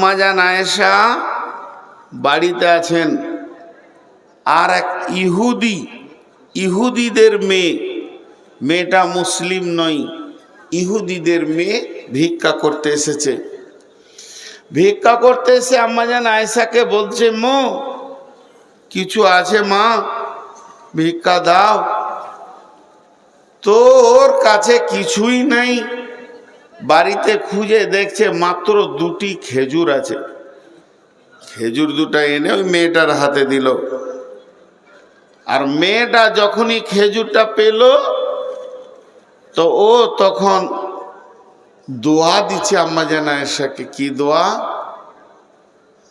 আম্মাজান আয়েশা বাড়িতে আছেন, আর এক ইহুদিদের মেয়েটা মুসলিম নয়, ইহুদিদের মেয়ে ভিক্ষা করতে এসেছে। ভিক্ষা করতে এসে আম্মাজান আয়েশাকে বলছে, মো কিছু আছে মা, ভিক্ষা দাও। তোর কাছে কিছুই নাই। বাড়িতে খুঁজে দেখছে মাত্র 2টি খেজুর আছে। খেজুর 2টা এনে ওই মেয়েটার হাতে দিল। আর মেয়েটা যখনই খেজুরটা পেল তো ও তখন দোয়া দিচ্ছে আম্মাজান আয়েশাকে। কি দোয়া?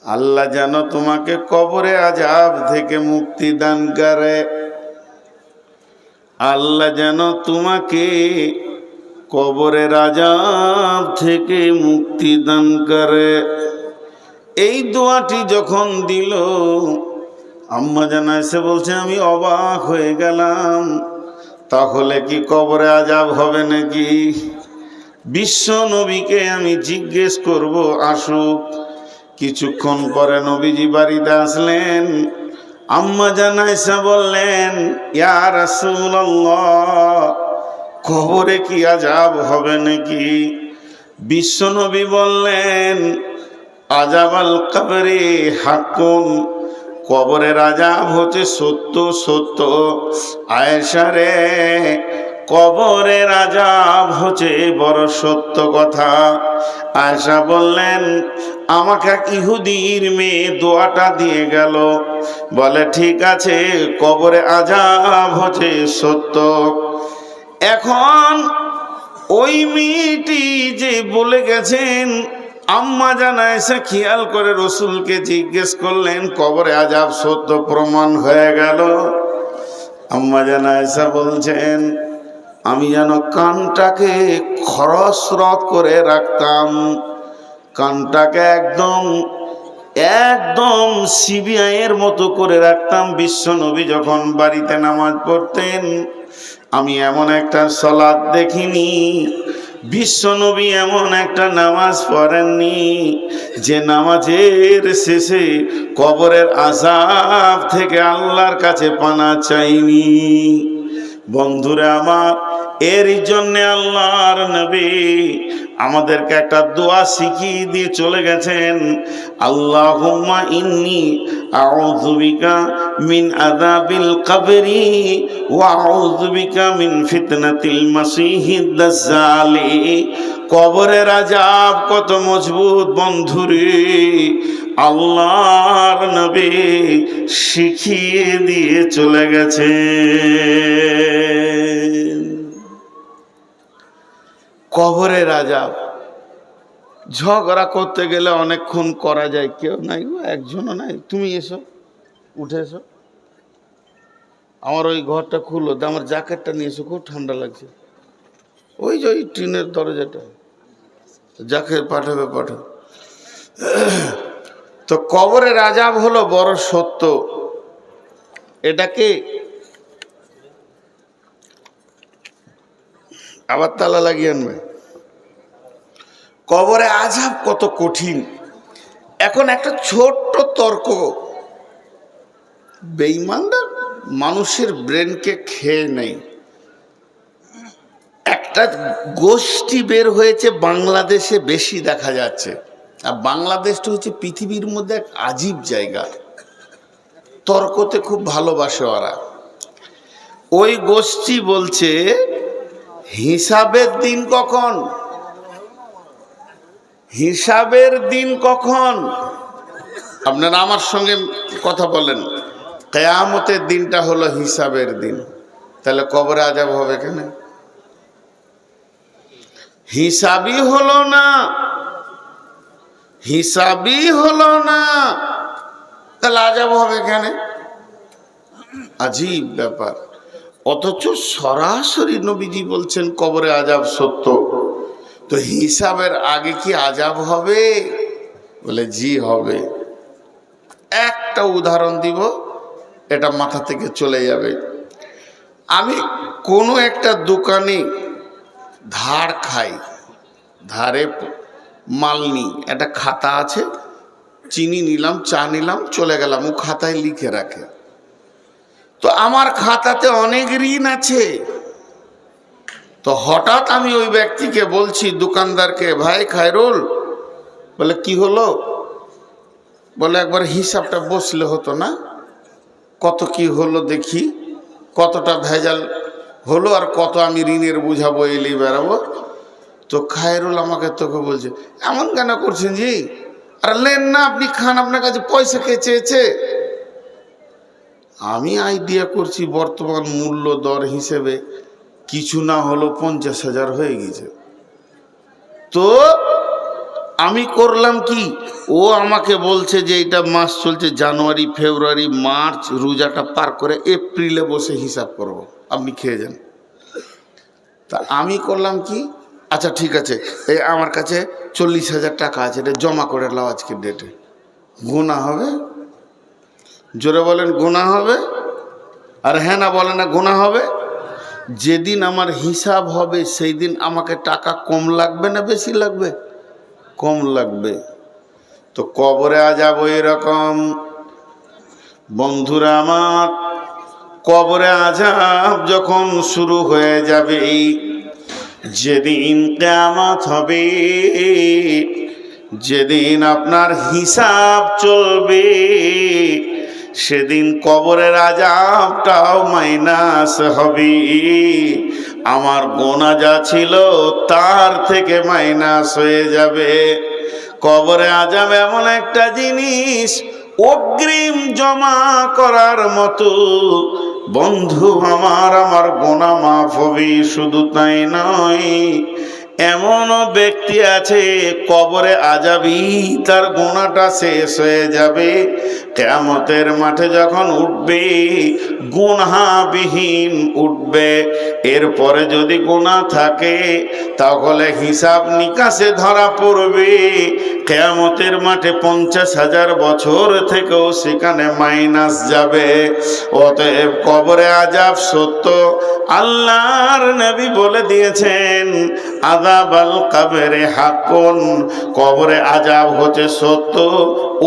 আল্লাহ যেন তোমাকে কবরে আযাব থেকে মুক্তি দান করে, আল্লাহ যেন তোমাকে কবরের আযাব থেকে মুক্তি দান করে। এই দোয়াটি যখন দিল আম্মাজান আয়েশা বলছে, আমি অবাক হয়ে গেলাম, তাহলে কি কবরে আযাব হবে নাকি? বিশ্ব নবীকে আমি জিজ্ঞেস করব, আসুক। কিছুক্ষণ পরে নবীজি বাড়িতে আসলেন। আম্মাজান আয়েশা বললেন, ইয়া রাসূলুল্লাহ, কবরে কি আযাব হবে নাকি? বিশ্ব নবী বললেন, আযাবাল কবরে হাক্কুন, কবরের আযাব হচ্ছে সত্য সত্য। আয়েশা রে, কবরের আযাব হচ্ছে বড় সত্য কথা। আয়েশা বললেন, আমাকে এক ইহুদির মেয়ে দোয়াটা দিয়ে গেল, বলে ঠিক আছে, কবরে আযাব হচ্ছে সত্য। এখন ওই মেয়েটি যে বলে গেছেন, আম্মাজান আয়েশা খেয়াল করে রসুলকে জিজ্ঞেস করলেন, কবরে আযাব সত্য প্রমাণ হয়ে গেল। আম্মাজান আয়েশা বলছেন, আমি যেন কানটাকে খরস্রোত করে রাখতাম, কানটাকে একদম সিবিআইয়ের মতো করে রাখতাম। বিশ্ব নবী যখন বাড়িতে নামাজ পড়তেন, আমি এমন একটা সালাত দেখিনি, বিশ্ব নবী এমন একটা নামাজ পড়েননি যে নামাজের শেষে কবরের আযাব থেকে আল্লাহর কাছে পানা চাইনি। বন্ধুরা আমার, এর জন্যে আল্লাহর নবী আমাদেরকে একটা দোয়া শিখিয়ে দিয়ে চলে গেছেন, আল্লাহুম্মা ইন্নী আউযু বিকা মিন আযাবিল কবরি ওয়া আউযু বিকা মিন ফিতনাতিল মাসিহিদ দাজ্জালি। কবরের আযাব কত মজবুত বন্ধুরে, আল্লাহর নবী শিখিয়ে দিয়ে চলে গেছে। কবরের আযাব ঝগড়া করতে গেলে অনেকক্ষণ করা যায়, কেউ নাই গো, একজনও নাই, তুমি এসো, উঠে এসো, আমার ওই ঘরটা খুলো, আমার জ্যাকেটটা নিয়ে এসো, খুব ঠান্ডা লাগছে। ওই যে ওই টিনের দরজাটা, জ্যাকেট পাঠাবে। তো কবরের আযাব হলো বড় সত্য। এটাকে আবার তালা লাগিয়ে আনবে। কবরে আযাব কত কঠিন। এখন একটা ছোট্ট তর্ক বেঈমানরা মানুষের ব্রেনকে খেয়ে নেয়। একটা গোষ্ঠী বের হয়েছে বাংলাদেশে, বেশি দেখা যাচ্ছে। আর বাংলাদেশটা হচ্ছে পৃথিবীর মধ্যে এক আজীব জায়গা, তর্কতে খুব ভালোবাসে ওরা। ওই গোষ্ঠী বলছে হিসাবের দিন কখন, হিসাবের দিন কখন। আপনারা আমার সঙ্গে কথা বলেন, কিয়ামতের দিনটা হলো হিসাবের দিন, তাহলে কবরে আযাব হবে কেন? হিসাবই হলো না, তাহলে আযাব হবে কেন? আজীব ব্যাপার। অথচ সরাসরি নবীজি বলছেন কবরে আযাব সত্য। তো হিসাবের আগে কি আযাব হবে? বলে জি হবে। একটা উদাহরণ দিব, এটা মাথা থেকে চলে যাবে। আমি কোনো একটা দোকানে ধার খাই, ধারে মালনি, একটা খাতা আছে, চিনি নিলাম, চা নিলাম, চলে গেলাম, ও খাতায় লিখে রাখে। তো আমার খাতাতে অনেক ঋণ আছে। তো হঠাৎ আমি ওই ব্যক্তিকে বলছি, দোকানদারকে, ভাই খায়রুল, বলে কি হলো? বলে একবার হিসাবটা বসলে হতো না? কত কি হলো দেখি, কতটা ভেজাল হলো আর কত আমি ঋণের বুঝাবো, এলি বেড়াবো। তো খায়রুল আমাকে তোকে বলছে, এমন কেন করছেন জি? আর লেন না, আপনি খান, আপনার কাছে পয়সা কে চেয়েছে? আমি আইডিয়া করছি বর্তমান মূল্য দর হিসেবে কিছু না হলো 50,000 হয়ে গেছে। তো আমি করলাম কি, ও আমাকে বলছে যে এটা মাস চলছে জানুয়ারি, ফেব্রুয়ারি, মার্চ, রোজাটা পার করে এপ্রিলে বসে হিসাব করব, আপনি খেয়ে যান। তা আমি করলাম কি, আচ্ছা ঠিক আছে, এই আমার কাছে 40,000 টাকা আছে, এটা জমা করে লাও আজকের ডেটে। গুনাহ হবে? জোরে বলেন গুনাহ হবে? আর হ্যাঁ না বলে না গুনাহ হবে? যেদিন আমার হিসাব হবে সেই দিন আমাকে টাকা কম লাগবে না বেশি লাগবে? কম লাগবে। তো কবরে আযাব এরকম। বন্ধুরা আমার, কবরে আযাব যখন শুরু হয়ে যাবে, যেদিন কিয়ামত হবে, যেদিন আপনার হিসাব চলবে, সেদিন কবরের আযাবটাও মাইনাস হবে। আমার গোনা যা ছিল তার থেকে মাইনাস হয়ে যাবে। কবরে আযাব এমন একটা জিনিস, অগ্রিম জমা করার মতো। বন্ধু আমার গোনা মাফ হবে, শুধু তাই নয়, এমনও ব্যক্তি আছে কবরে আযাবই তার গুনাহটা শেষ হয়ে যাবে। কিয়ামতের মাঠে যখন উঠবে, গুনাহবিহীন উঠবে। এরপরে যদি গুনাহ থাকে তাহলে হিসাব নিকাশে ধরা পড়বে। কিয়ামতের মাঠে 50,000 বছর থেকেও সেখানে মাইনাস যাবে। অতএব কবরে আযাব সত্য। আল্লাহর নবী বলে দিয়েছেন, আযাবাল কবরে হাক্কুন, কবরে আযাব হচ্ছে সত্য।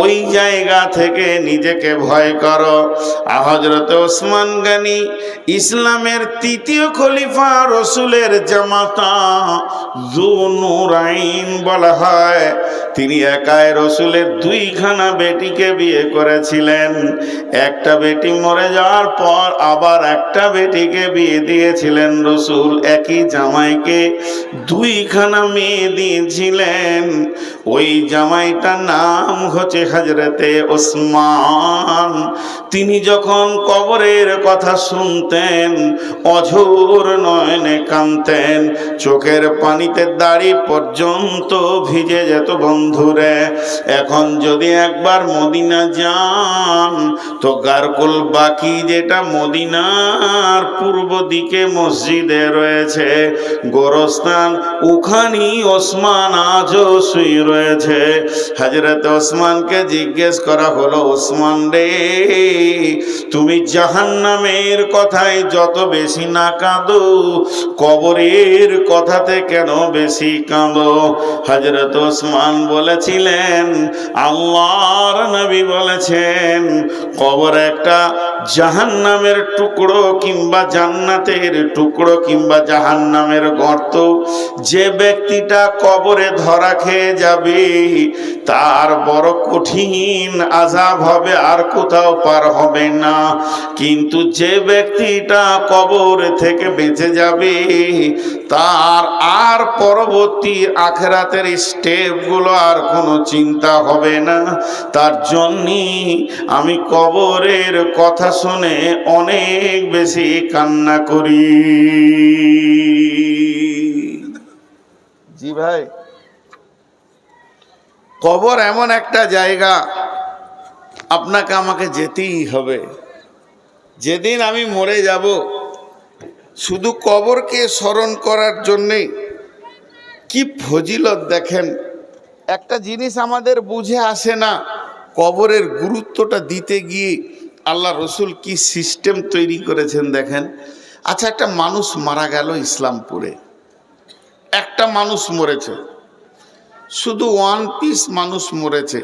ওই জায়গা থেকে নিজেকে ভয় করো। হযরত ওসমান গনি, ইসলামের তৃতীয় খলিফা, রসুলের জামাতা, যুনুরাইন বলা হয়, তিনি একাই রসুলের 2খানা বেটিকে বিয়ে করেছিলেন। একটা বেটি মরে যাওয়ার পর আবার একটা বেটিকে বিয়ে দিয়েছিলেন রসুল। একই জামাইকে 2খানা মেয়ে দিয়েছিলেন। ওই জামাইটার নাম হচ্ছে হযরতে ওসমান। তিনি যখন কবরের কথা শুনতেন, অঝোর নয়নে কাঁদতেন, চোখের পানিতে দাড়ি পর্যন্ত ভিজে যেত। বন্ধুরে, এখন যদি একবার মদিনা যান তো গারকুল বাকি, যেটা মদিনার পূর্ব দিকে মসজিদে রয়েছে গোরস্থান, ওখানেই ওসমান আজও শুয়ে রয়েছে। হযরত ওসমানকে জিজ্ঞেস করা হলো, ওসমান রে, তুমি জাহান্নামের কথায় যত বেশি না কাঁদো, কবরের কথাতে কেন বেশি কাঁদো? হযরত ওসমান বলেছিলেন, আল্লাহর নবী বলেছেন, কবর একটা জাহান্নামের টুকরো কিংবা জান্নাতের টুকরো কিংবা জাহান্নামের গর্ত। যে ব্যক্তিটা কবরে ধরা খেয়ে যাবে তার বড় কঠিন আযাব হবে, আর কোথাও পার হবে না। কিন্তু যে ব্যক্তিটা কবর থেকে বেঁচে যাবে তার আর পরবর্তী আখিরাতের স্টেপগুলো আর কোনো চিন্তা হবে না। তার জন্যই আমি কবরের কথা শুনে অনেক বেশি কান্না করি। জি ভাই, কবর এমন একটা জায়গা, আপনাকে আমাকে যেতেই হবে। যেদিন আমি মরে যাব, শুধু কবরকে স্মরণ করার জন্যে কি ফজিলত দেখেন। একটা জিনিস আমাদের বুঝে আসে না, কবরের গুরুত্বটা দিতে গিয়ে আল্লাহ রসুল কি সিস্টেম তৈরি করেছেন দেখেন। আচ্ছা, একটা মানুষ মারা গেল ইসলামপুরে, একটা মানুষ মরেছে, শুধু 1 পিস মানুষ মরেছে।